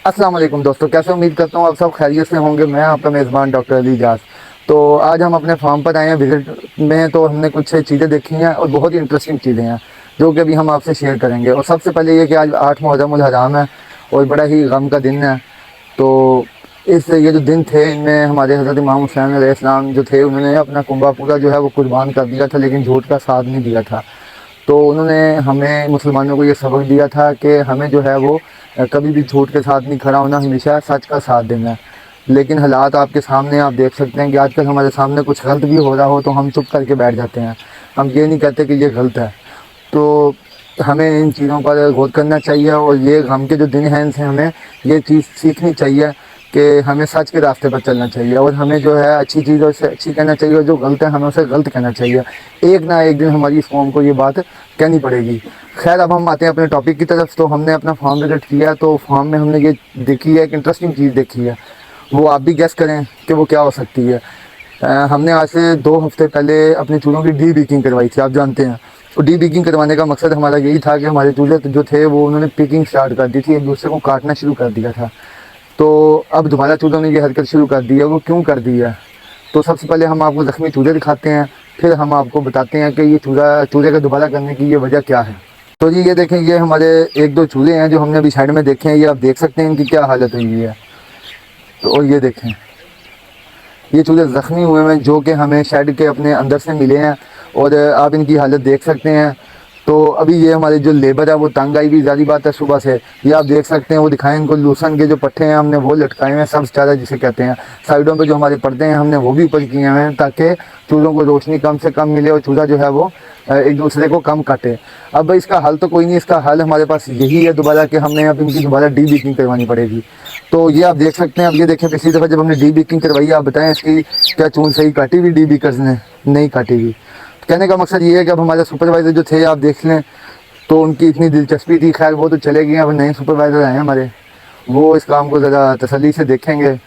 अस्सलाम वालेकुम दोस्तों, कैसे उम्मीद करता हूँ आप सब खैरियत से होंगे। मैं आपका मेज़बान डॉक्टर अली इजाज़। तो आज हम अपने फार्म पर आए हैं विजिट में। तो हमने कुछ चीज़ें देखी हैं और बहुत ही इंटरेस्टिंग चीज़ें हैं जो कि अभी हम आपसे शेयर करेंगे। और सबसे पहले ये कि आज 8 मुहर्रम उल हराम है और बड़ा ही गम का दिन है। तो ये जो दिन थे, इनमें हमारे हज़रत इमाम हुसैन अलैहिस्सलाम जो थे, उन्होंने अपना कुंबा पूरा जो है वो कुर्बान कर दिया था, लेकिन झूठ का साथ नहीं दिया था। तो उन्होंने हमें मुसलमानों को ये सबक दिया था कि हमें जो है वो कभी भी झूठ के साथ नहीं खड़ा होना, हमेशा सच का साथ देना है। लेकिन हालात आपके सामने, आप देख सकते हैं कि आजकल हमारे सामने कुछ गलत भी हो रहा हो तो हम चुप करके बैठ जाते हैं, हम ये नहीं कहते कि ये गलत है। तो हमें इन चीज़ों पर गौर करना चाहिए और ये गम के जो दिन हैं इनसे हमें ये चीज़ सीखनी चाहिए कि हमें सच के रास्ते पर चलना चाहिए और हमें जो है अच्छी चीज़ों से अच्छी कहना चाहिए और जो गलत है हमें उसे गलत कहना चाहिए। एक ना एक दिन हमारी इस कौम को ये बात कहनी पड़ेगी। खैर, अब हम आते हैं अपने टॉपिक की तरफ। तो हमने अपना फॉर्म विजिट किया, तो फॉर्म में हमने ये देखी है, एक इंटरेस्टिंग चीज़ देखी है। वो आप भी गेस करें कि वो क्या हो सकती है। हमने आज से 2 हफ्ते पहले अपने चूल्हों की डी बीकिंग करवाई थी, आप जानते हैं। तो डी बीकिंग करवाने का मकसद हमारा यही था कि हमारे चूल्हे जो थे वो उन्होंने पिकिंग स्टार्ट कर दी थी, एक दूसरे को काटना शुरू कर दिया था। तो अब दोबारा चूल्हों ने ये हरकत शुरू कर दी है। वो क्यों कर दी है? तो सबसे पहले हम आपको ज़ख्मी चूल्हे दिखाते हैं, फिर हम आपको बताते हैं कि ये चूल्हे का दोबारा करने की ये वजह क्या है। तो जी ये देखें, ये हमारे 1-2 चूल्हे हैं जो हमने अभी साइड में देखे हैं। ये आप देख सकते हैं इनकी क्या हालत हुई है। तो और ये देखें, ये चूल्हे ज़ख्मी हुए हैं जो कि हमें शेड के अपने अंदर से मिले हैं और आप इनकी हालत देख सकते हैं। तो अभी ये हमारे जो लेबर है वो तंग आई भी, ज़ाहिर बात है सुबह से। ये आप देख सकते हैं, वो दिखाएं इनको, लूसन के जो पट्टे हैं हमने वो लटकाए हुए हैं, सब चारा जिसे कहते हैं। साइडों पे जो हमारे पर्दे हैं हमने वो भी ऊपर किए हुए हैं ताकि चूल्हों को रोशनी कम से कम मिले और चूल्हा जो है वो एक दूसरे को कम काटे। अब इसका हल तो कोई नहीं, इसका हल हमारे पास यही है दोबारा कि हमने अब इनकी दोबारा डी बीकिंग करवानी पड़ेगी। तो ये आप देख सकते हैं। अब ये देखें, पिछली दफ़ा जब हमने डी बीकिंग करवाई, आप बताएं इसकी क्या चून सही काटी हुई? डी बीकर्स ने नहीं काटी हुई। कहने का मकसद ये है कि अब हमारे सुपरवाइज़र जो थे, आप देख लें, तो उनकी इतनी दिलचस्पी थी, खैर वो तो चले गए। अब नए सुपरवाइज़र आए हैं हमारे, वो इस काम को ज़रा तसल्ली से देखेंगे।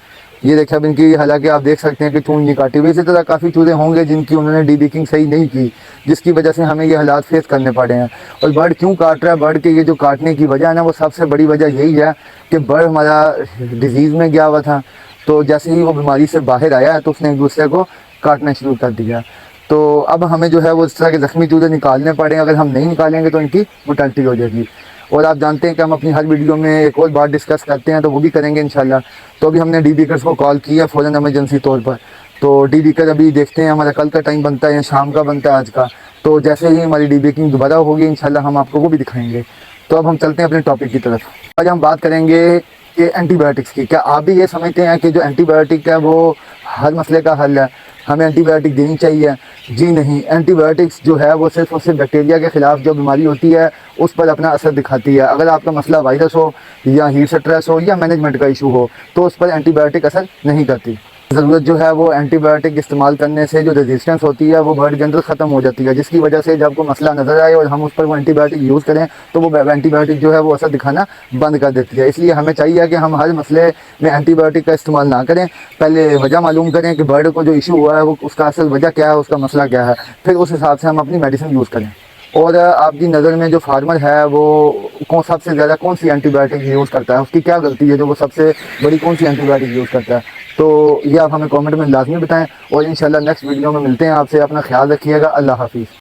ये देखें अब इनकी, हालांकि आप देख सकते हैं कि चून नहीं काटी हुई। इसी तरह काफ़ी चूल्हे होंगे जिनकी उन्होंने डी बीकिंग सही नहीं की, जिसकी वजह से हमें ये हालात फेस करने पड़े हैं। और बर्ड क्यों काट रहा है? बर्ड के ये जो काटने की वजह है ना, वो सबसे बड़ी वजह यही है कि बर्ड हमारा डिजीज़ में गया हुआ था। तो जैसे ही वो बीमारी से बाहर आया है तो उसने एक दूसरे को काटना शुरू कर दिया। तो अब हमें जो है वो इस तरह के ज़ख्मी चूल्हे निकालने पड़े। अगर हम नहीं निकालेंगे तो इनकी मोर्टेलिटी हो जाएगी। और आप जानते हैं कि हम अपनी हर वीडियो में एक और बात डिस्कस करते हैं, तो वो भी करेंगे इंशाल्लाह। तो अभी हमने डी बीकर्स को कॉल किया फ़ौरन एमरजेंसी तौर पर। तो डी बीकर अभी देखते हैं, हमारा कल का टाइम बनता है या शाम का बनता है आज का। तो जैसे ही हमारी डी बीकिंग दोबारा होगी इंशाल्लाह हम आपको वो भी दिखाएंगे। तो अब हम चलते हैं अपने टॉपिक की तरफ। आज हम बात करेंगे कि एंटीबायोटिक्स की। क्या आप भी ये समझते हैं कि जो एंटीबायोटिक है वो हर मसले का हल है, हमें एंटीबायोटिक देनी चाहिए? जी नहीं, एंटीबायोटिक्स जो है वो सिर्फ और सिर्फ बैक्टीरिया के ख़िलाफ़ जो बीमारी होती है उस पर अपना असर दिखाती है। अगर आपका मसला वायरस हो या हीट स्ट्रेस हो या मैनेजमेंट का इशू हो तो उस पर एंटीबायोटिक असर नहीं करती। ज़रूरत जो है वो एंटीबायोटिक इस्तेमाल करने से जो रेजिस्टेंस होती है वो बर्ड के अंदर ख़त्म हो जाती है, जिसकी वजह से जब कोई मसला नज़र आए और हम उस पर वो एंटीबायोटिक यूज़ करें तो वो एंटीबायोटिक जो है वो असर दिखाना बंद कर देती है। इसलिए हमें चाहिए कि हम हर मसले में एंटीबायोटिक का इस्तेमाल ना करें। पहले वजह मालूम करें कि बर्ड को जो इशू हुआ है वो उसका असल वजह क्या है, उसका मसला क्या है, फिर उस हिसाब से हम अपनी मेडिसिन यूज़ करें। और आपकी नज़र में जो फार्मर है वो सबसे ज़्यादा कौन सी एंटीबायोटिक यूज़ करता है, उसकी क्या गलती है जो वो सबसे बड़ी कौन सी एंटीबायोटिक यूज़ करता है? तो ये आप हमें कमेंट में लाजमी बताएं और इंशाल्लाह नेक्स्ट वीडियो में मिलते हैं आपसे। अपना ख्याल रखिएगा। अल्लाह हाफिज़।